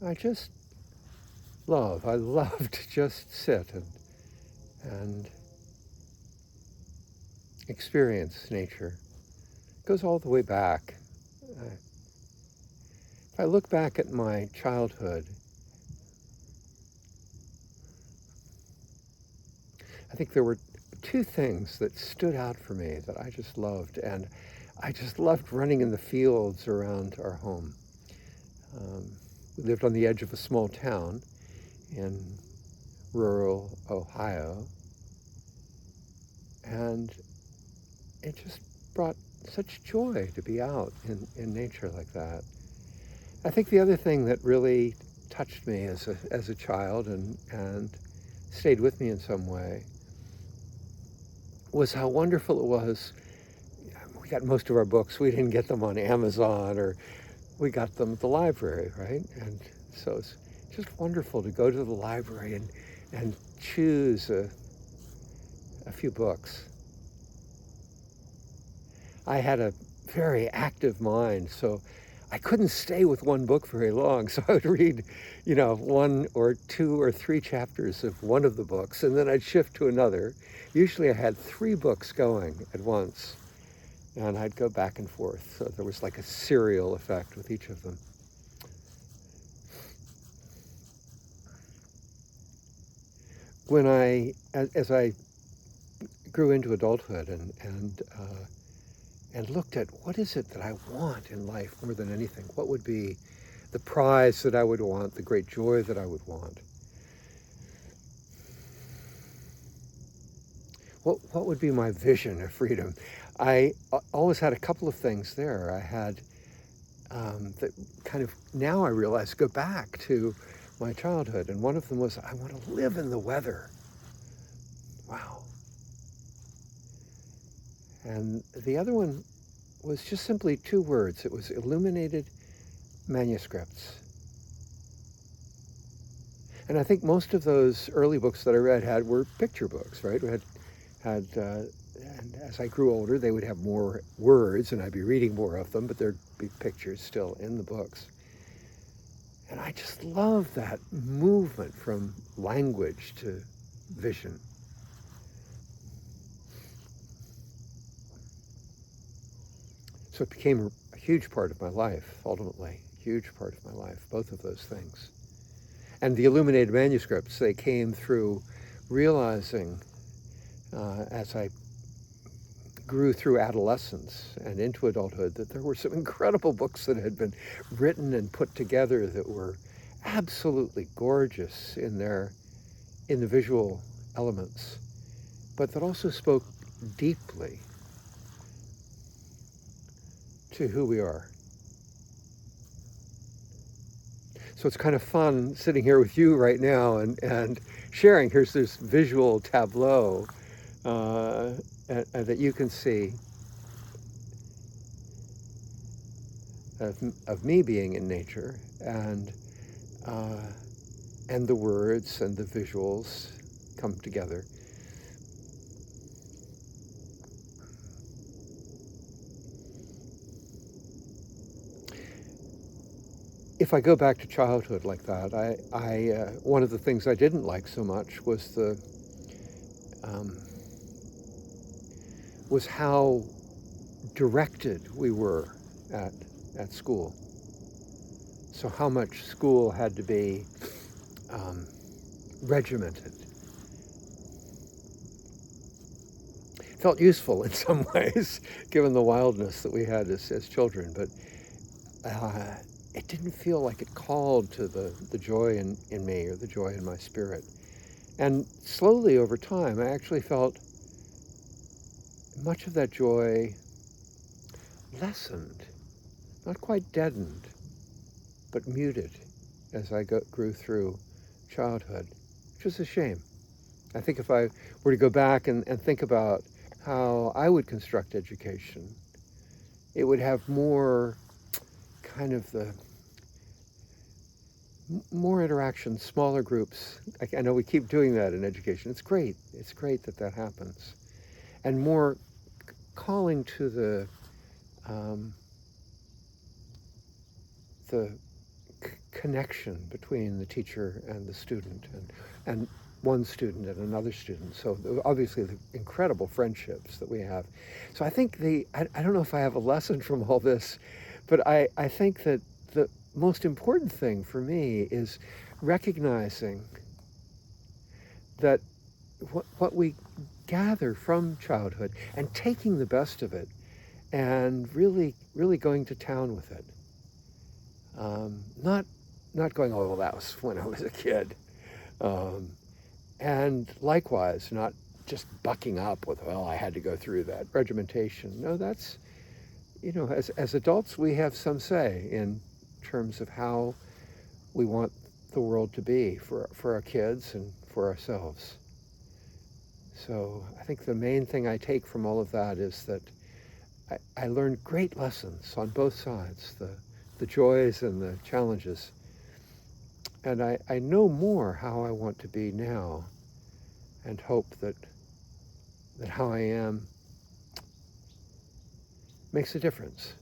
I just I love to just sit and experience nature. It goes all the way back. If I look back at my childhood, I think there were two things that stood out for me that I just loved, and I just loved running in the fields around our home. Um, we lived on the edge of a small town in rural Ohio, and it just brought such joy to be out in nature like that. I think the other thing that really touched me as a child and stayed with me in some way was how wonderful it was. We got most of our books, we didn't get them on Amazon, or we got them at the library, right? And so it's just wonderful to go to the library and choose a few books. I had a very active mind, so I couldn't stay with one book very long. So I would read, one or two or three chapters of one of the books, and then I'd shift to another. Usually I had three books going at once, and I'd go back and forth. So there was like a serial effect with each of them. As I grew into adulthood and looked at what is it that I want in life more than anything, what would be the prize that I would want, the great joy that I would want, what would be my vision of freedom? I always had a couple of things there. I had that kind of, now I realize, go back to my childhood, and one of them was I want to live in the weather. Wow. And the other one was just simply two words. It was illuminated manuscripts. And I think most of those early books that I read were picture books, right? We and as I grew older, they would have more words, and I'd be reading more of them, but there'd be pictures still in the books. And I just love that movement from language to vision. So it became a huge part of my life, ultimately, a huge part of my life, both of those things. And the illuminated manuscripts, they came through realizing as I grew through adolescence and into adulthood that there were some incredible books that had been written and put together that were absolutely gorgeous in the visual elements, but that also spoke deeply to who we are. So it's kind of fun sitting here with you right now and sharing. Here's this visual tableau that you can see of me being in nature, and the words and the visuals come together. If I go back to childhood like that, I one of the things I didn't like so much um, was how directed we were at at school. So how much school had to be um, regimented. It felt useful in some ways, given the wildness that we had as children, but it didn't feel like it called to the joy in me or the joy in my spirit. And slowly over time, I actually felt much of that joy lessened, not quite deadened, but muted as I grew through childhood, which was a shame. I think if I were to go back and think about how I would construct education, it would have more kind of the more interaction, smaller groups. I know we keep doing that in education. It's great. It's great that that happens. And more calling to um, the connection between the teacher and the student, and one student and another student. So obviously the incredible friendships that we have. So I think I don't know if I have a lesson from all this, but I think that the most important thing for me is recognizing that what we gather from childhood and taking the best of it and really, really going to town with it. Not going, oh, well, that was when I was a kid. Um, and likewise, not just bucking up with, well, I had to go through that regimentation. No, that's, as adults, we have some say in terms of how we want the world to be for our kids and for ourselves. So I think the main thing I take from all of that is that I learned great lessons on both sides, the joys and the challenges. And I know more how I want to be now, and hope that how I am makes a difference.